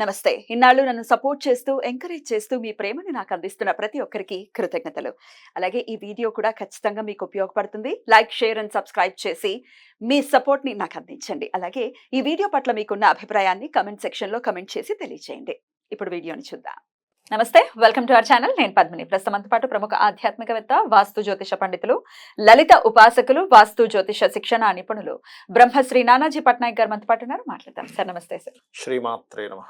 నమస్తే. ఇన్నాళ్ళు నన్ను సపోర్ట్ చేస్తూ, ఎంకరేజ్ చేస్తూ మీ ప్రేమని నాకు అందిస్తున్న ప్రతి ఒక్కరికి కృతజ్ఞతలు. అలాగే ఈ వీడియో కూడా ఖచ్చితంగా మీకు ఉపయోగపడుతుంది. లైక్, షేర్ అండ్ సబ్స్క్రైబ్ చేసి మీ సపోర్ట్‌ని నాకు అందించండి. అలాగే ఈ వీడియో పట్ల మీకున్న అభిప్రాయాన్ని కామెంట్ సెక్షన్‌లో కామెంట్ చేసి తెలియజేయండి. ఇప్పుడు వీడియోని చూద్దాం. నమస్తే, వెల్కమ్ టు అవర్ ఛానల్. నేను పద్మిని. ప్రస్తుతంతో పాటు ప్రముఖ ఆధ్యాత్మికవేత్త, వాస్తు జ్యోతిష పండితులు, లలిత ఉపాసకులు, వాస్తు జ్యోతిష శిక్షణ నిపుణులు బ్రహ్మశ్రీ నానాజీ పట్నాయక్ గారు మనతో పాటు ఉన్నారు. మాట్లాడతాం. సార్ నమస్తే. సార్ శ్రీమాత్రే నమః.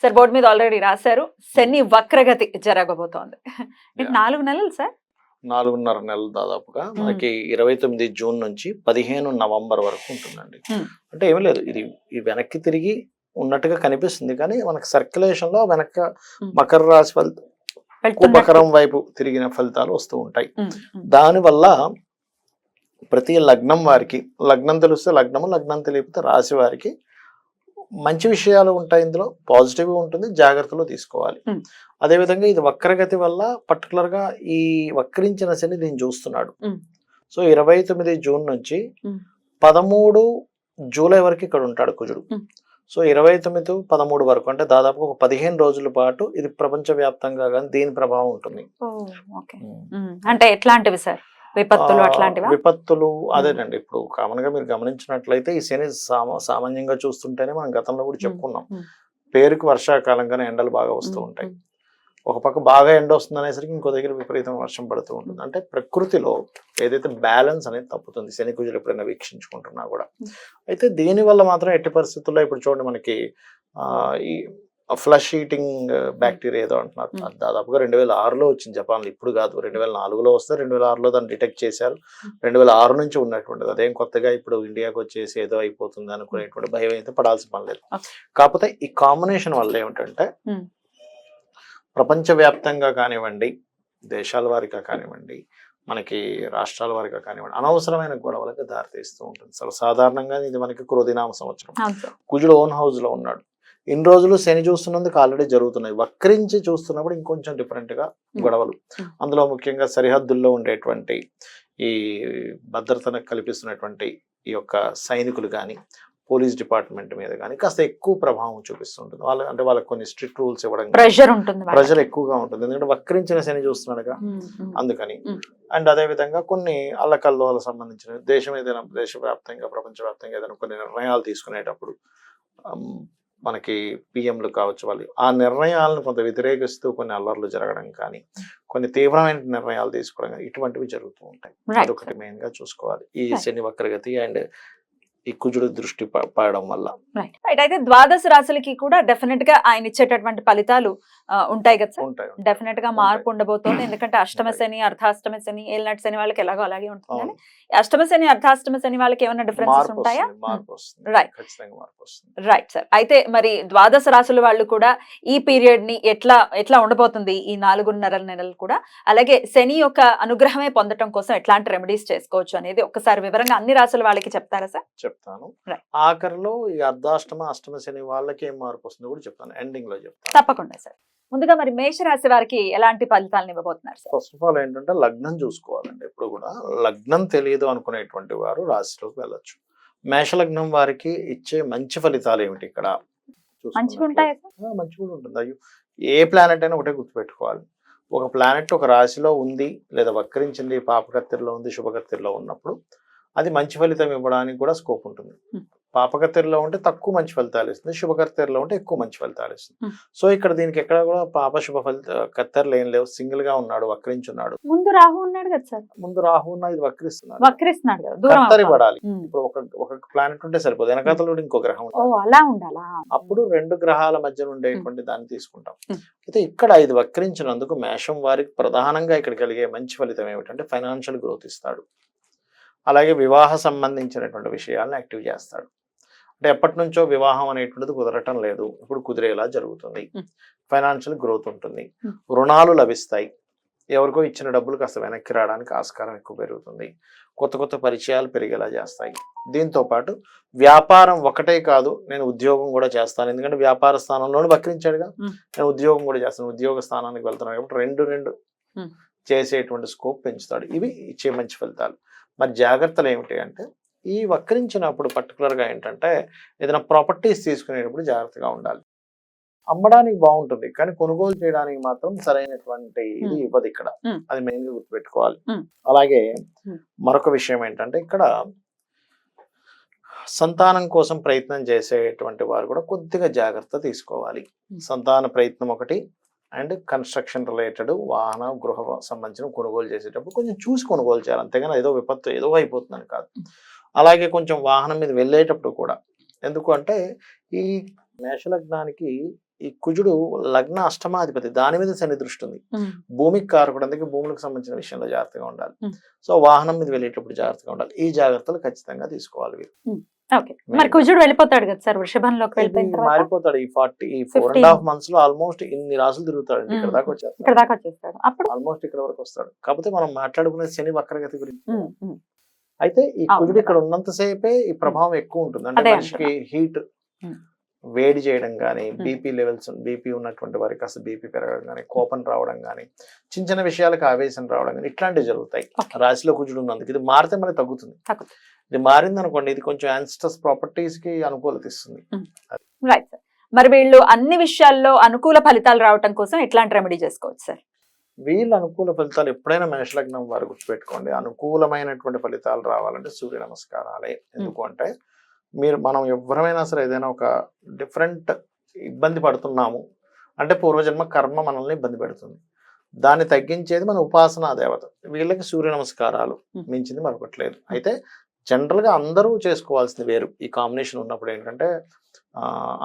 సార్, బోర్డు మీద ఆల్రెడీ రాశారు, శని వక్రగతి జరగబోతోంది. 4 నెలలు సార్, 4.5 నెలలు దాదాపుగా మనకి 29 జూన్ నుంచి 15 నవంబర్ వరకు ఉంటుందండి. అంటే ఏమీ లేదు, ఇది వెనక్కి తిరిగి ఉన్నట్టుగా కనిపిస్తుంది, కానీ మనకి సర్క్యులేషన్ లో వెనక మకర రాశి మకరం వైపు తిరిగిన ఫలితాలు వస్తూ ఉంటాయి. దానివల్ల ప్రతి లగ్నం వారికి, లగ్నం తెలిస్తే లగ్నము, లగ్నం తెలియకపోతే రాశి వారికి మంచి విషయాలు ఉంటాయి. ఇందులో పాజిటివ్ ఉంటుంది, జాగ్రత్తలు తీసుకోవాలి. అదేవిధంగా ఇది వక్రగతి వల్ల పర్టికులర్ గా ఈ వక్రించిన శని దీన్ని చూస్తున్నాడు. సో 29 జూన్ నుంచి 13 జూలై వరకు ఇక్కడ ఉంటాడు కుజుడు. సో 29, 13 వరకు, అంటే దాదాపు ఒక 15 రోజుల పాటు ఇది ప్రపంచ వ్యాప్తంగా కానీ దీని ప్రభావం ఉంటుంది. అంటే ఎట్లాంటివి సార్? విపత్తులు అట్లాంటివి? విపత్తులు అదేనండి. ఇప్పుడు కామన్ గా మీరు గమనించినట్లయితే ఈ శని సామాన్యంగా చూస్తుంటేనే మనం గతంలో కూడా చెప్పుకున్నాం, పేరుకి వర్షాకాలంగానే ఎండలు బాగా వస్తూ ఉంటాయి. ఒక పక్క బాగా ఎండ వస్తుంది అనేసరికి ఇంకో దగ్గర విపరీతమైన వర్షం పడుతూ ఉంటుంది. అంటే ప్రకృతిలో ఏదైతే బ్యాలెన్స్ అనేది తప్పుతుంది శని కుజులు ఎప్పుడైనా వీక్షించుకుంటున్నా కూడా. అయితే దీనివల్ల మాత్రం ఎట్టి పరిస్థితుల్లో ఇప్పుడు చూడండి, మనకి ఈ ఫ్లష్ ఈటింగ్ బ్యాక్టీరియా ఏదో అంటున్నారు, దాదాపుగా 2006లో వచ్చింది జపాన్లో. ఇప్పుడు కాదు, 2004లో వస్తే 2006లో దాన్ని డిటెక్ట్ చేశారు. 2006 నుంచి ఉన్నటువంటిది, అదేం కొత్తగా ఇప్పుడు ఇండియాకి వచ్చేసి ఏదో అయిపోతుంది అనుకునేటువంటి భయం అయితే పడాల్సిన పని లేదు. కాకపోతే ఈ కాంబినేషన్ వల్ల ఏమిటంటే ప్రపంచవ్యాప్తంగా కానివ్వండి, దేశాల వారిగా కానివ్వండి, మనకి రాష్ట్రాల వారిగా కానివ్వండి, అనవసరమైన గొడవలకు దారితీస్తూ ఉంటుంది. సాధారణంగా ఇది మనకి క్రోధినామ సంవత్సరం. కుజుడు ఓన్ హౌస్ లో ఉన్నాడు. ఇన్ని రోజులు శని చూస్తున్నందుకు ఆల్రెడీ జరుగుతున్నాయి. వక్రించి చూస్తున్నప్పుడు ఇంకొంచెం డిఫరెంట్ గా గొడవలు, అందులో ముఖ్యంగా సరిహద్దుల్లో ఉండేటువంటి ఈ భద్రతను కల్పిస్తున్నటువంటి ఈ యొక్క సైనికులు కానీ, పోలీస్ డిపార్ట్మెంట్ మీద కానీ కాస్త ఎక్కువ ప్రభావం చూపిస్తుంటుంది. అంటే వాళ్ళకి కొన్ని స్ట్రిక్ట్ రూల్స్ ఇవ్వడం, ప్రెషర్ ఎక్కువగా ఉంటుంది. ఎందుకంటే వక్రించిన శని చూస్తున్నాడుగా, అందుకని. అండ్ అదే విధంగా కొన్ని అల్లకల్లోలకు సంబంధించిన దేశం ఏదైనా దేశవ్యాప్తంగా, ప్రపంచవ్యాప్తంగా ఏదైనా కొన్ని నిర్ణయాలు తీసుకునేటప్పుడు మనకి పిఎంలు కావచ్చు, వాళ్ళు ఆ నిర్ణయాలను కొంత వ్యతిరేకిస్తూ కొన్ని అల్లర్లు జరగడం కానీ, కొన్ని తీవ్రమైన నిర్ణయాలు తీసుకోవడం కానీ, ఇటువంటివి జరుగుతూ ఉంటాయి. అదొకటి మెయిన్ గా చూసుకోవాలి ఈ శని వక్రగతి అండ్ ఈ కుజుడు దృష్టి పడడం వల్ల. అయితే ద్వాదశ రాశులకి కూడా డెఫినెట్ గా ఆయన ఇచ్చేటటువంటి ఫలితాలు ఉంటాయి కదా సార్? ఉంటాయి. డెఫినెట్ గా మార్పు ఉండబోతోంది. ఎందుకంటే అష్టమ శని, అర్ధాష్టమ శని, ఏళ్ళనాటి శని వాళ్ళకి ఎలాగో అలాగే ఉంటుంది. కానీ అష్టమ శని, అర్ధాష్టమ శని వాళ్ళకి ఏమైనా డిఫరెన్సెస్ ఉంటాయా? Right sir. అయితే మరి ద్వాదశ రాశుల వాళ్ళు కూడా ఈ పీరియడ్ ని ఎట్లా ఉండబోతుంది ఈ 4.5 నెలలు కూడా, అలాగే శని యొక్క అనుగ్రహమే పొందడం కోసం ఎట్లాంటి రెమెడీస్ చేసుకోవచ్చు అనేది ఒక్కసారి వివరంగా అన్ని రాశుల వాళ్ళకి చెప్తారా సార్? చెప్తాను. ఆఖరిలో ఈ అర్ధాష్టమ, అష్టమ శని వాళ్ళకి ఏం మార్పు వస్తుందో కూడా చెప్తాను, ఎండింగ్ లో చెప్తాను. తప్పకుండా సార్. ముందుగా మరి మేషరాశి వారికి ఎలాంటి ఫలితాలను ఇవ్వబోతున్నారు సార్? ఫస్ట్ ఆఫ్ ఆల్ ఏంటంటే లగ్నం చూసుకోవాలండి. ఎప్పుడు కూడా లగ్నం తెలియదు అనుకునేటువంటి వారు రాశిలోకి వెళ్ళొచ్చు. మేషలగ్నం వారికి ఇచ్చే మంచి ఫలితాలు ఏమిటి ఇక్కడ మంచిగా ఉంటాయి? మంచిగా ఉంటుంది. అయ్యో, ఏ ప్లానెట్ అయినా ఒకటే గుర్తుపెట్టుకోవాలి, ఒక ప్లానెట్ ఒక రాశిలో ఉంది లేదా వక్రించింది, పాపకత్తిరిలో ఉంది, శుభకత్తిరిలో ఉన్నప్పుడు అది మంచి ఫలితం ఇవ్వడానికి కూడా స్కోప్ ఉంటుంది. పాపకత్తిరిలో ఉంటే తక్కువ మంచి ఫలితాలు ఇస్తుంది, శుభకత్తిరిలో ఉంటే ఎక్కువ మంచి ఫలితాలు ఇస్తుంది. సో ఇక్కడ దీనికి ఎక్కడ కూడా పాప శుభ కత్తెరలు ఏం లేవు, సింగిల్ గా ఉన్నాడు, వక్రించున్నాడు. ముందు రాహు ఉన్నాడు కదా సార్? ముందు రాహు ఉన్న ఇది వక్రిస్తున్నాడు కదా, కత్తరి పడాలి. ఇప్పుడు ఒక ప్లానెట్ ఉంటే సరిపోదు, వెనకాతలో ఇంకో గ్రహం అలా ఉండాలా, అప్పుడు 2 గ్రహాల మధ్య ఉండేటువంటి దాన్ని తీసుకుంటాం. అయితే ఇక్కడ ఇది వక్రించినందుకు మేషం వారికి ప్రధానంగా ఇక్కడ కలిగే మంచి ఫలితం ఏమిటంటే ఫైనాన్షియల్ గ్రోత్ ఇస్తాడు. అలాగే వివాహ సంబంధించినటువంటి విషయాలను యాక్టివ్ చేస్తాడు. అంటే ఎప్పటి నుంచో వివాహం అనేటువంటిది కుదరటం లేదు, ఇప్పుడు కుదిరేలా జరుగుతుంది. ఫైనాన్షియల్ గ్రోత్ ఉంటుంది, రుణాలు లభిస్తాయి, ఎవరికో ఇచ్చిన డబ్బులు కాస్త వెనక్కి రావడానికి ఆస్కారం ఎక్కువ పెరుగుతుంది, కొత్త కొత్త పరిచయాలు పెరిగేలా చేస్తాయి. దీంతో పాటు వ్యాపారం ఒకటే కాదు, నేను ఉద్యోగం కూడా చేస్తాను, ఎందుకంటే వ్యాపార స్థానంలోనే వక్రించాడుగా, నేను ఉద్యోగం కూడా చేస్తాను, ఉద్యోగ స్థానానికి వెళ్తున్నాను కాబట్టి రెండు చేసేటువంటి స్కోప్ పెంచుతాడు. ఇవి ఇచ్చే మంచి ఫలితాలు. మరి జాగ్రత్తలు ఏమిటి అంటే, ఈ వక్రించినప్పుడు పర్టికులర్గా ఏంటంటే ఏదైనా ప్రాపర్టీస్ తీసుకునేటప్పుడు జాగ్రత్తగా ఉండాలి. అమ్మడానికి బాగుంటుంది కానీ కొనుగోలు చేయడానికి మాత్రం సరైనటువంటి ఇది Hmm. ఇవ్వదు ఇక్కడ. Hmm. అది మెయిన్ గా గుర్తుపెట్టుకోవాలి. Hmm. అలాగే Hmm. మరొక విషయం ఏంటంటే ఇక్కడ సంతానం కోసం ప్రయత్నం చేసేటువంటి వారు కూడా కొద్దిగా జాగ్రత్త తీసుకోవాలి. Hmm. సంతాన ప్రయత్నం ఒకటి అండ్ కన్స్ట్రక్షన్ రిలేటెడ్ వాహన గృహ సంబంధించిన కొనుగోలు చేసేటప్పుడు కొంచెం చూసి కొనుగోలు చేయాలి, అంతేగాని ఏదో విపత్తు ఏదో అయిపోతుందని కాదు. అలాగే కొంచెం వాహనం మీద వెళ్ళేటప్పుడు కూడా, ఎందుకు అంటే ఈ మేషలగ్నానికి ఈ కుజుడు లగ్న అష్టమాధిపతి, దాని మీద శని దృష్టి ఉంది. Hmm. భూమికి కారకుడు, అందుకే భూములకు సంబంధించిన విషయంలో జాగ్రత్తగా ఉండాలి. Hmm. సో వాహనం మీద వెళ్ళేటప్పుడు జాగ్రత్తగా ఉండాలి. ఈ జాగ్రత్తలు ఖచ్చితంగా తీసుకోవాలి వీరు. ఓకే, మరి కుజుడు వెళ్ళిపోతాడు కదా సార్ వృషభంలోకి వెళ్ళిపోయిన ఇది తర్వాత మారిపోతాడు ఈ 4.5 months లో ఆల్మోస్ట్ ఇన్ని రాసులు తిరుగుతాడు. ఇక్కడ దాకా ఇక్కడ వచ్చేస్తాడు, దాకా వచ్చేస్తాడు. అప్పుడు ఆల్మోస్ట్ ఇక్కడ వరకు వస్తాడు. కాకపోతే మనం మాట్లాడుకునే శని వక్రగతి గురించి. ఉమ్. అయితే ఈ అవును కుజుడు కదా. ఇక్కడ ఉన్నంత సేపే ఈ ప్రభావం ఎక్కువ ఉంటుంది. అంటే అదే మనిషికి హీట్, ఉమ్. వేడి చేయడం కానీ, బీపీ లెవెల్స్, బీపీ ఉన్నటువంటి వారికి అసలు బీపీ పెరగడం కానీ, కోపం రావడం కానీ, చిన్న చిన్న విషయాలకు ఆవేశం రావడం కానీ ఇట్లాంటివి జరుగుతాయి. Okay. రాశిలో కుజుడు ఉన్నందుకు ఇది మారితే మనకి తగ్గుతుంది. తగ్గుతుంది. ఇది మారింది అనుకోండి, ఇది కొంచెం యాన్స్టస్ ప్రాపర్టీస్ కి అనుకూలత ఇస్తుంది. రైట్ సార్, మరి వీళ్ళు అన్ని విషయాల్లో అనుకూల ఫలితాలు రావటం కోసం ఎట్లాంటి రెమెడీ చేసుకోవచ్చు సార్? వీళ్ళ అనుకూల ఫలితాలు ఎప్పుడైనా మేషలగ్నం వారు గుర్తుపెట్టుకోండి, అనుకూలమైనటువంటి ఫలితాలు రావాలంటే సూర్య నమస్కారాలే. ఎందుకు అంటే మనం ఎవరైనా సరే ఏదైనా ఒక డిఫరెంట్ ఇబ్బంది పడుతున్నాము అంటే పూర్వజన్మ కర్మ మనల్ని ఇబ్బంది పెడుతుంది, దాన్ని తగ్గించేది మన ఉపాసనా దేవత. వీళ్ళకి సూర్య నమస్కారాలు మించింది మరొకట్లేదు. అయితే జనరల్ గా అందరూ చేసుకోవాల్సింది వేరు. ఈ కాంబినేషన్ ఉన్నప్పుడు ఏంటంటే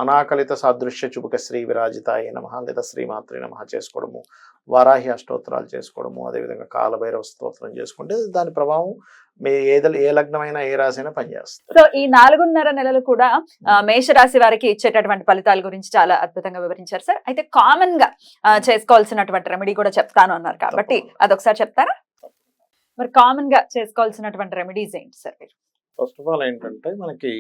అనాకలిత సాదృశ్య చుబుక శ్రీ విరాజితాయ నమః లేదా శ్రీమాత్రే నమః చేసుకోవడము, వారాహి అష్టోత్తరాలు చేసుకోవడము, అదేవిధంగా కాలభైరవ స్తోత్రం చేసుకుంటే దాని ప్రభావం ఏ లగ్నమైనా ఏ రాశి అయినా పనిచేస్తుంది. సో ఈ 4.5 నెలలు కూడా మేషరాశి వారికి ఇచ్చేటటువంటి ఫలితాల గురించి చాలా అద్భుతంగా వివరించారు సార్. అయితే కామన్ గా చేసుకోవాల్సినటువంటి రెమెడీ కూడా చెప్తాను అన్నారు కాబట్టి అదొకసారి చెప్తారా? మరి కామన్ గా చేసుకోవాల్సినటువంటి రెమెడీస్ ఏంటి సార్? ఫస్ట్ ఆఫ్ ఆల్ ఏంటంటే మనకి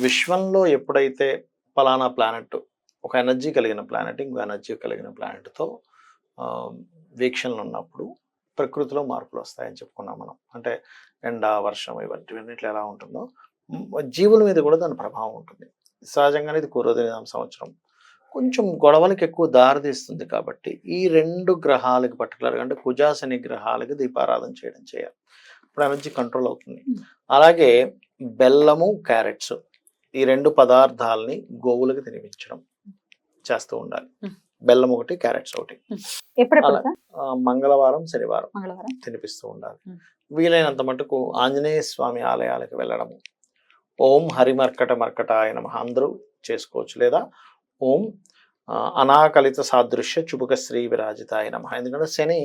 విశ్వంలో ఎప్పుడైతే పలానా ప్లానెట్, ఒక ఎనర్జీ కలిగిన ప్లానెట్ ఇంకో ఎనర్జీ కలిగిన ప్లానెట్తో వీక్షణలు ఉన్నప్పుడు ప్రకృతిలో మార్పులు వస్తాయని చెప్పుకున్నాం మనం. అంటే ఎండ, వర్షం ఇవన్నిట్లో ఎలా ఉంటుందో జీవుల మీద కూడా దాని ప్రభావం ఉంటుంది. సహజంగానే ఇది క్రోధినామ సంవత్సరం, కొంచెం గొడవలకి ఎక్కువ దారితీస్తుంది. కాబట్టి ఈ 2 గ్రహాలకి పర్టికులర్గా అంటే కుజ శని గ్రహాలకి దీపారాధన చేయాలి. ఇప్పుడు ఎనర్జీ కంట్రోల్ అవుతుంది. అలాగే బెల్లము, క్యారెట్స్ ఈ 2 పదార్థాలని గోవులకు తినిపించడం చేస్తూ ఉండాలి. బెల్లం ఒకటి, క్యారెట్స్ ఒకటి. మంగళవారం, శనివారం తినిపిస్తూ ఉండాలి. వీలైనంత మటుకు ఆంజనేయ స్వామి ఆలయాలకు వెళ్ళడము, ఓం హరిమర్కట మర్కటాయ నమః అందరూ చేసుకోవచ్చు. లేదా ఓం అనాకలిత సాదృశ్య చుబుక శ్రీ విరాజితాయ నమః. ఎందుకంటే శని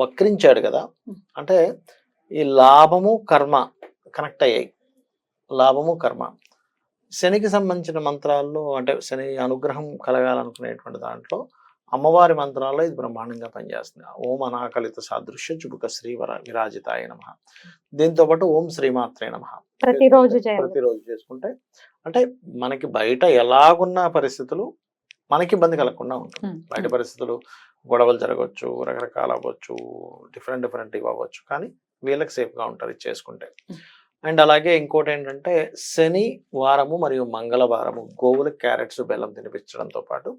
వక్రించాడు కదా, అంటే ఈ లాభము కర్మ కనెక్ట్ అయ్యాయి. లాభము కర్మ శనికి సంబంధించిన మంత్రాల్లో, అంటే శని అనుగ్రహం కలగాలనుకునేటువంటి దాంట్లో అమ్మవారి మంత్రాల్లో ఇది బ్రహ్మాండంగా పనిచేస్తుంది. ఓం అనాకలిత సాదృశ్య చుబుక శ్రీ విరాజితాయ నమః. దీంతో పాటు ఓం శ్రీమాత్రే నమః ప్రతిరోజు చేసుకుంటే అంటే మనకి బయట ఎలాగున్న పరిస్థితులు మనకి ఇబ్బంది కలగకుండా ఉంటుంది. బయట పరిస్థితులు గొడవలు జరగవచ్చు, రకరకాల అవ్వచ్చు, డిఫరెంట్ ఇవి అవ్వచ్చు, కానీ వీళ్ళకి సేఫ్గా ఉంటారు ఇది చేసుకుంటే. అండ్ అలాగే ఇంకోటి ఏంటంటే శని వారము మరియు మంగళవారము గోవులకు క్యారెట్స్, బెల్లం తినిపించడంతో పాటు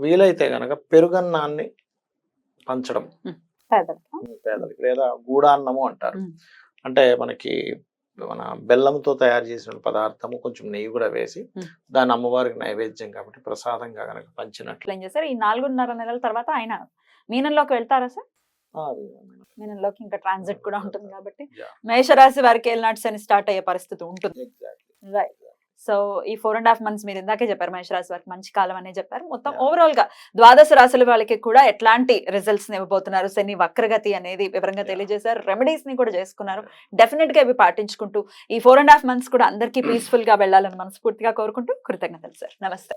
వీలైతే గనక పెరుగన్నాన్ని పంచడం పేదలకి, లేదా గూడాన్నము అంటారు. అంటే మనకి మన బెల్లంతో తయారు చేసిన పదార్థము కొంచెం నెయ్యి కూడా వేసి దాన్ని అమ్మవారికి నైవేద్యం కాబట్టి ప్రసాదంగా గనక పంచినట్లు. ఏం చేస్తారు? ఈ 4.5 నెలల తర్వాత ఆయన మీనంలోకి వెళ్తారా సార్? మీనంలోకి ఇంకా ట్రాన్సిట్ కూడా ఉంటుంది కాబట్టి మేషరాశి వారికి ఏలినాటి శని స్టార్ట్ అయ్యే పరిస్థితి ఉంటుంది. రైట్. సో ఈ 4.5 months మీరు ఇందాకే చెప్పారు మేషరాశి వారికి మంచి కాలం అనే చెప్పారు. మొత్తం ఓవరాల్ గా 12 రాశుల వాళ్ళకి కూడా ఎట్లాంటి రిజల్ట్స్ ఇవ్వబోతున్నారు, శని వక్రగతి అనేది వివరంగా తెలియజేశారు. రెమెడీస్ ని కూడా చేసుకున్నారు. డెఫినెట్ గా ఇవి పాటించుకుంటూ ఈ 4.5 months కూడా అందరికీ పీస్ఫుల్ గా వెళ్ళాలని మనస్ఫూర్తిగా కోరుకుంటూ కృతజ్ఞతలు సార్. నమస్తే.